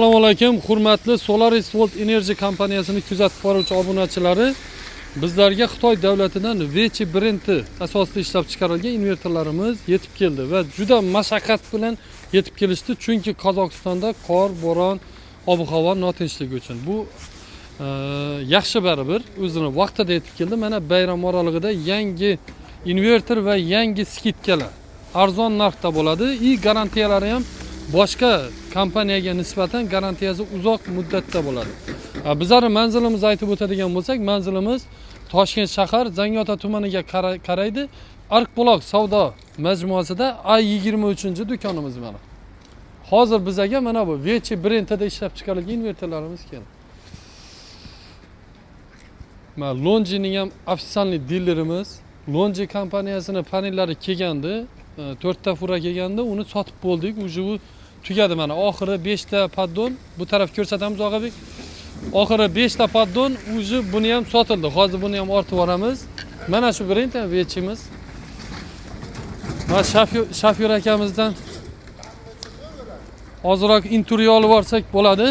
Assalomu alaykum, hurmatli Solaris Volt Energy kompaniyasini kuzatib boruvchi obunachilari. Bizlarga Xitoy davlatidan Vechi brendi asosida ishlab chiqarilgan invertorlarimiz yetib keldi va juda mashaqqat bilan yetib kelishdi, chunki Qozog'istonda qor, bo'ron, ob-havo notinchlik uchun. Bu yaxshi baribir o'zini vaqtida yetib keldi. Mana bayram oralig'ida yangi invertor va yangi skidkalar arzon narxda bo'ladi. Garantiyalari ham boshqa kompaniyaga nisbatan garantiyasi uzoq muddatda bo'ladi. Bizning manzilimizni aytib o'tadigan bo'lsak, manzilimiz Toshkent shahar Zangiota tumaniga qaraydi. Arqbuloq savdo majmuasida A23-do'konimiz mana. Hozir bizga mana bu Vechi brendida ishlab chiqarilgan invertorlarimiz keldi. Mana Lonjining ham ofisialniy dilerimiz. Lonji kompaniyasining panellari kelgandi. 4 ta fura kelgandi, uni sotib bo'ldik. Uje tugadi mana. Oxiri 5 ta paddon, bu taraf ko'rsatamiz Og'abek. Oxiri 5 ta paddon, uje buni ham sotildi. Hozir buni ham ortib boramiz. Mana shu brend ham Vechimiz. Mana shofyor akamizdan ozroq intervyu olib borsak bo'ladi.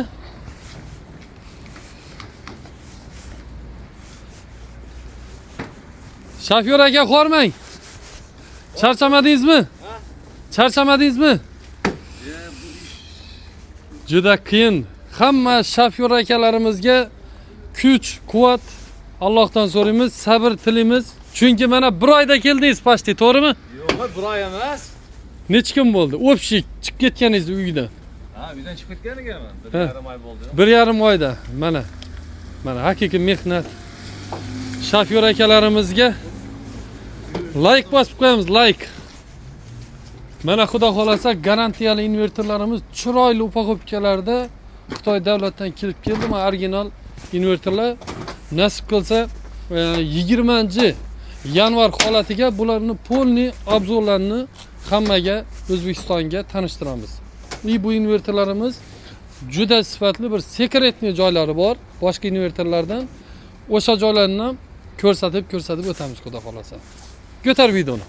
Shofyor aka, qormang. Charchamadingizmi? Charchamadingizmi? Juda qiyin. Hamma shofyor akalarimizga kuch, quvvat Allohdan so'raymiz, sabr tilaymiz. Chunki mana 1 oyda keldingiz pashti, to'g'rimi? Yo'q, 1 oy emas. Necha kun bo'ldi? O'pshik chiqib ketganingiz uydan. Uydan chiqib ketganigaman. 1,5 oy bo'ldi. 1,5 oyda. Mana haqiqiy mehnat. Shofyor akalarimizga like bosib qo'yamiz, like. Mana xudo xolasa garantiyali invertorlarimiz chiroyli upakovkalarda Xitoy davlatidan kelib keldi. Mana original invertorlar. Nasib qilsa 20-yanvar holatiga bularni polni obzorlarini hammaga O'zbekistonga tanishtiramiz. Bu invertorlarimiz juda sifatli bir sekretniy joylari bor boshqa invertorlardan. O'sha joylarni ham ko'rsatib o'tamiz xudo xolasa. Ko'tar videoni.